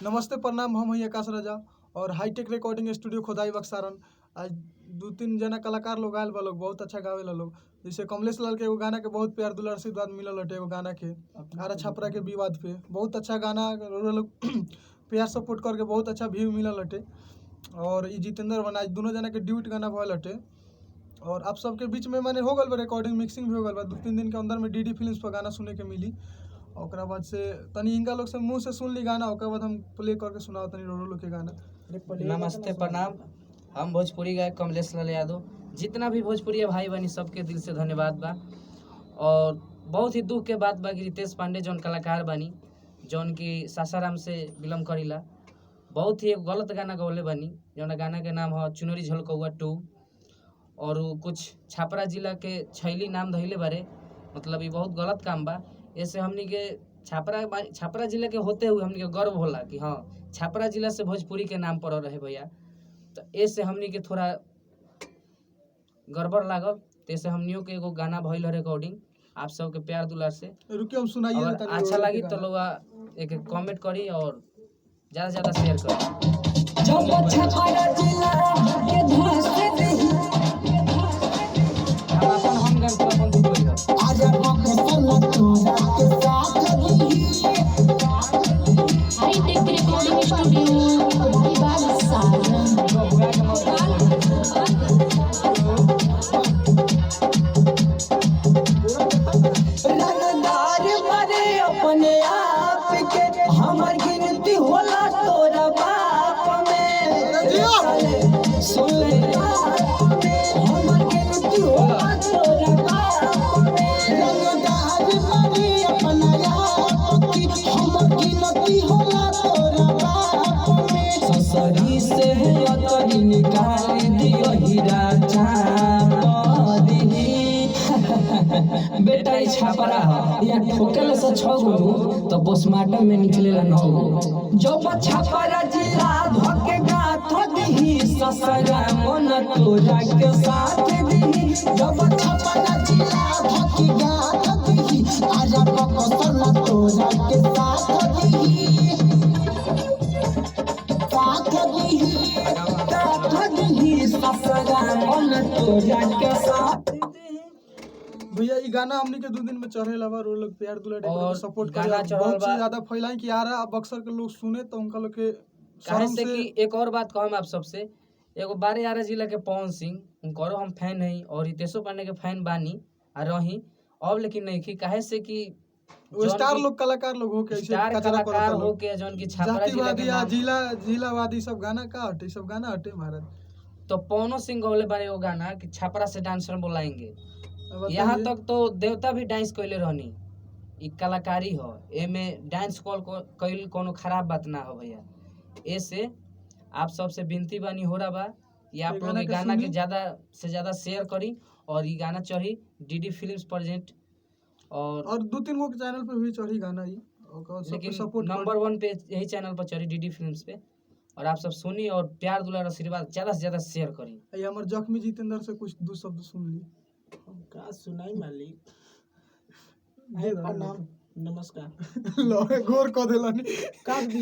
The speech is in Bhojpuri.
नमस्ते प्रणाम, हम हैं आकाश राजा और हाईटेक रिकॉर्डिंग स्टूडियो खोदाई बक्सारन। आज 2-3 जना कलाकार लोग आयल बा लोग, बहुत अच्छा गावेला लोग। जैसे कमलेश लाल के एगो गाना के बहुत प्यार दुलार आशीर्वाद मिलल हटे, एगो गाना के आरा छपरा के विवाद पे बहुत अच्छा गाना लोग प्यार सपोर्ट करके बहुत अच्छा व्यू मिलल हटे। और ई जितेंद्र बना दोनों जना के ड्यूट गाना भयल हटे और आप सबके बीच में मैंने हो गल बा रिकॉर्डिंग मिक्सिंग भी हो गल बा। 2-3 दिन के अंदर में डीडी फिल्म्स पर गाना सुने के मिली। ओकरा बाद से तनी इनका लोग से मुंह से सुन ली गाना, ओकरा बाद हम प्ले करके सुनाओ तनी रोरो लोग के गाना। नमस्ते प्रणाम, हम भोजपुरी गायक कमलेश लाल यादव। जितना भी भोजपुरी भाई बहनी सबके दिल से धन्यवाद बा। और बहुत ही दुख के बात बा कि रितेश पांडे जौन कलाकार बानी, जौन की सासाराम से बिलोंग करीला, बहुत ही गलत गाना गौले बानी। जौन गाना के नाम है चुनरी झलकौआ 2 और कुछ छपरा जिला के छैली नाम धइले बारे। मतलब ये बहुत गलत काम बा। ऐसे हमनी के छपरा जिला के होते हुए हमनी के गर्व होला कि हाँ छपरा जिला से भोजपुरी के नाम पड़ रहे भैया। तो ऐसे हमनी के थोड़ा गड़बड़ लागल, ऐसे हमनियों के एगो गाना भइल है रिकॉर्डिंग आप सबके प्यार दुलार से। रुकिए हम सुनाइए अगर अच्छा लगी तो लोग एक कमेंट करी और ज़्यादा से ज़्यादा शेयर करी। हाईटेक रिकॉर्डिंग स्टूडियो अपने आप के हमर गिनती होला तोरा बाप में सुन ले हमर गिनती होला तोरा बाप में रंगदार बनी अपना आप की हमर गिनती होला तोरा बाप में ससरी से अतरी निकाल दियो हीरा चांदी बेटा छापरा या ठोकल से 6 गो तो पोस्टमार्टम में निकलेला 9 गो। जब छापरा जिला धके गाथ दी ससरा मन तोरा के साथ दी। जब छापरा जिला धके गाथ दी आजा पकसल तोरा के साथ दी। ससरा मन तोरा के साथ। भैया ई गाना हमनी के 2 दिन में चढ़े लबा, रो लोग प्यार दुलार और सपोर्ट गाना करे, चढ़ल बहुत बा। ज्यादा फैलाई कि यारा बक्सर के लोग सुने तो उनका लोग के काहे से कि एक और बात कहम आप सबसे, एगो बारे आरा जिला के पवन सिंह उनकरो हम फैन हई और रितेशो पांडे के फैन बानी आ रही अब, लेकिन नहीं कि काहे से कि वो स्टार लोग कलाकार लोग हो के ऐसे स्टार कचरा कलाकार करत हो के जौन की छपरा जिला के जातिवादी या नाम। जिलावादी सब गाना का हटे, सब गाना हटे महाराज। तो पवनो सिंह गौले बारे वो गाना कि छपरा से डांसर बुलाएंगे। अब यहाँ बताइए। तक तो देवता भी डांस कैले रहनी, ई कलाकारी हो, एमे डांस कैल कोनो खराब बात ना हो भैया। ऐसे आप सबसे विनती बानी हो रहा बा कि आप लोग ये गाना के ज़्यादा से ज़्यादा शेयर करी और ये गाना चढ़ी डीडी फिल्म्स प्रेजेंट और 2-3 गो के चैनल पे भी चढ़ी गाना ई, लेकिन सपोर्ट नंबर 1 पे यही चैनल पर चढ़ी डीडी फिल्म्स पे। और आप सब सुनी और प्यार दुलार आशीर्वाद ज़्यादा से ज़्यादा शेयर करी। हमर जख्मी जितेंद्र से कुछ 2 शब्द सुन ली। का सुनाई मालिक। दे दो प्रणाम नमस्कार। लो घोर क देलनी काट दिया।